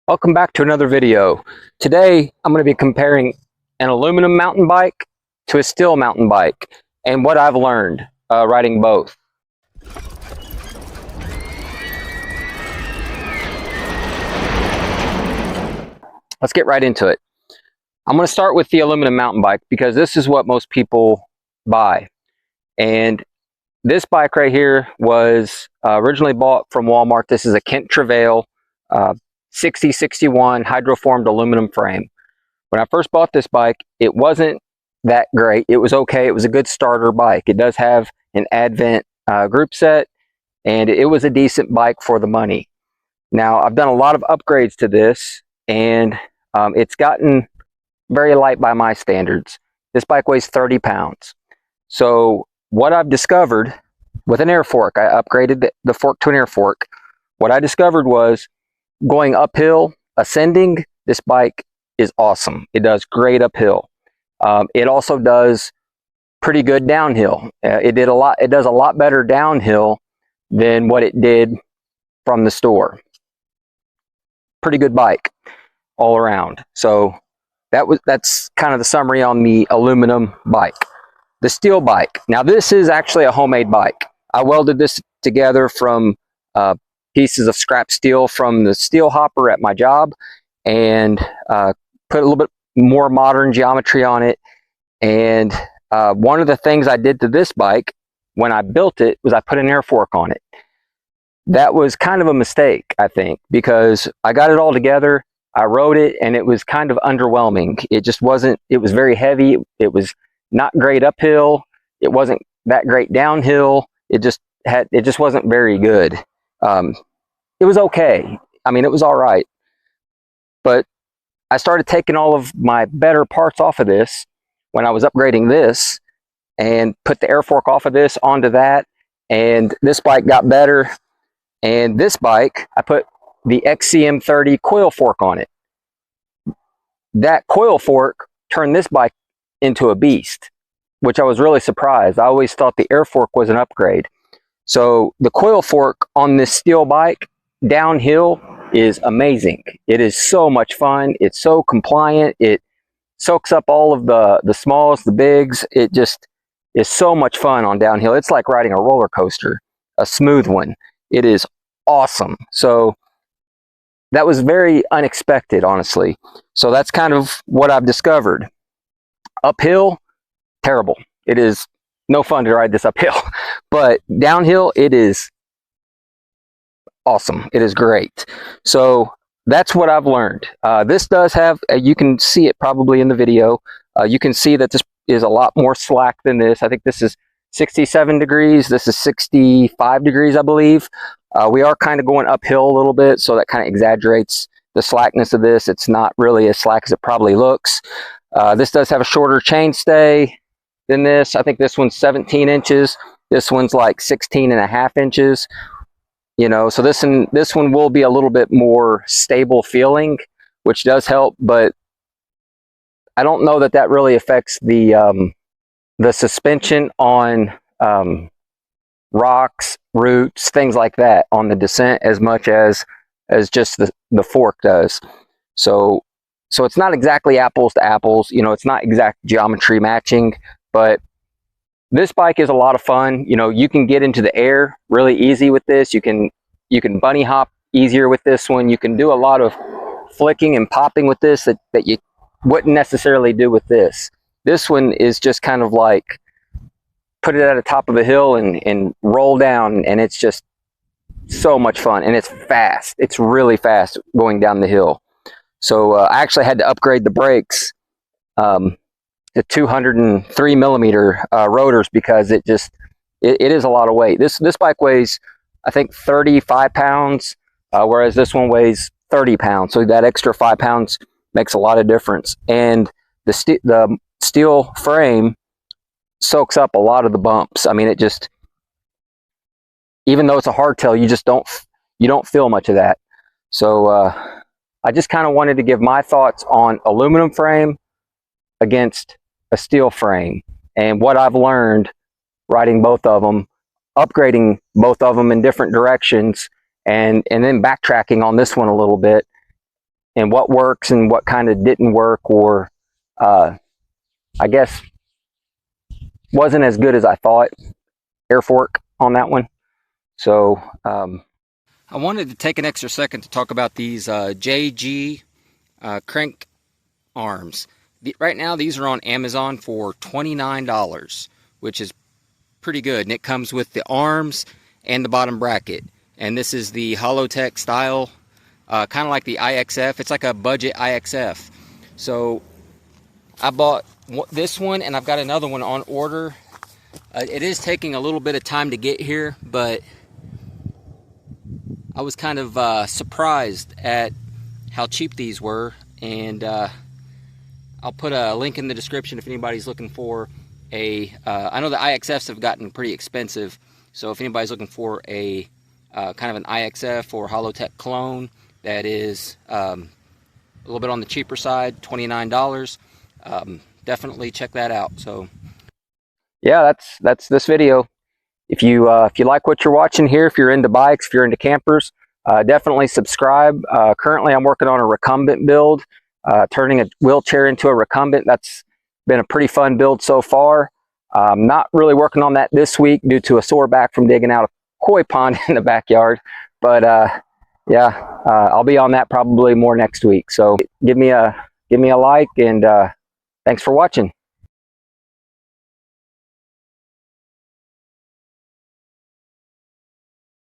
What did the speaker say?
Welcome back to another video. Today I'm going to be comparing an aluminum mountain bike to a steel mountain bike and what I've learned riding both. Let's get right into it. I'm going to start with the aluminum mountain bike because this is what most people buy. And this bike right here was originally bought from Walmart. This is a Kent Trouvaille 6061 hydroformed aluminum frame. When I first bought this bike, it wasn't that great. It was okay. It was a good starter bike. It does have an Advent group set, and it was a decent bike for the money. Now, I've done a lot of upgrades to this, and it's gotten very light by my standards. This bike weighs 30 pounds. So what I've discovered with an air fork, I upgraded the fork to an air fork. What I discovered was going uphill, ascending, this bike is awesome. It does great uphill. It also does pretty good downhill. It does a lot better downhill than what it did from the store. Pretty good bike all around. So that's kind of the summary on the aluminum bike. The steel bike. Now this is actually a homemade bike. I welded this together from pieces of scrap steel from the steel hopper at my job, and put a little bit more modern geometry on it. And one of the things I did to this bike when I built it was I put an air fork on it. That was kind of a mistake, I think, because I got it all together, I rode it, and it was kind of underwhelming. It just wasn't, it was very heavy. It was not great uphill. It wasn't that great downhill. It just wasn't very good. It was okay. I mean, it was all right. But I started taking all of my better parts off of this when I was upgrading this, and put the air fork off of this onto that, and this bike got better. And this bike, I put the XCM30 coil fork on it. That coil fork turned this bike into a beast, which I was really surprised. I always thought the air fork was an upgrade. So the coil fork on this steel bike downhill is amazing. It is so much fun. It's so compliant. It soaks up all of the smalls, the bigs. It just is so much fun on downhill. It's like riding a roller coaster, a smooth one. It is awesome. So that was very unexpected, honestly. So that's kind of what I've discovered. Uphill, terrible. It is no fun to ride this uphill. But downhill, it is awesome. It is great. So that's what I've learned. This does have, you can see it probably in the video. You can see that this is a lot more slack than this. I think this is 67 degrees. This is 65 degrees, I believe. We are kind of going uphill a little bit, so that kind of exaggerates the slackness of this. It's not really as slack as it probably looks. This does have a shorter chainstay than this. I think this one's 17 inches. This one's like 16.5 inches. You know, so this one will be a little bit more stable feeling, which does help, but I don't know that that really affects the suspension on rocks, roots, things like that on the descent as much as just the fork does. So it's not exactly apples to apples. You know, it's not exact geometry matching, but this bike is a lot of fun. You know, you can get into the air really easy with this. You can bunny hop easier with this one. You can do a lot of flicking and popping with this that you wouldn't necessarily do with this. This one is just kind of like put it at the top of a hill and roll down, and it's just so much fun, and it's fast. It's really fast going down the hill. So I actually had to upgrade the brakes to 203 millimeter rotors because it is a lot of weight. This bike weighs, I think, 35 pounds, whereas this one weighs 30 pounds. So that extra 5 pounds makes a lot of difference. And the steel frame soaks up a lot of the bumps. I mean, it just, even though it's a hardtail, you don't feel much of that. So I just kind of wanted to give my thoughts on aluminum frame against a steel frame and what I've learned riding both of them, upgrading both of them in different directions, and then backtracking on this one a little bit and what works and what kind of didn't work, or I guess wasn't as good as I thought. Air fork on that one. So I wanted to take an extra second to talk about these JG crank arms. Right now these are on Amazon for $29, which is pretty good, and it comes with the arms and the bottom bracket. And this is the Hollowtech style, kind of like the IXF. It's like a budget IXF. So I bought this one, and I've got another one on order. It is taking a little bit of time to get here, but I was kind of surprised at how cheap these were. And I'll put a link in the description if anybody's looking for a I know the IXFs have gotten pretty expensive, so if anybody's looking for a kind of an IXF or Hollowtech clone that is a little bit on the cheaper side, $29, definitely check that out. So yeah, that's this video. If you like what you're watching here, if you're into bikes, if you're into campers, definitely subscribe. Currently I'm working on a recumbent build, turning a wheelchair into a recumbent. That's been a pretty fun build so far. Not really working on that this week due to a sore back from digging out a koi pond in the backyard. But yeah, I'll be on that probably more next week. So give me a like, and thanks for watching.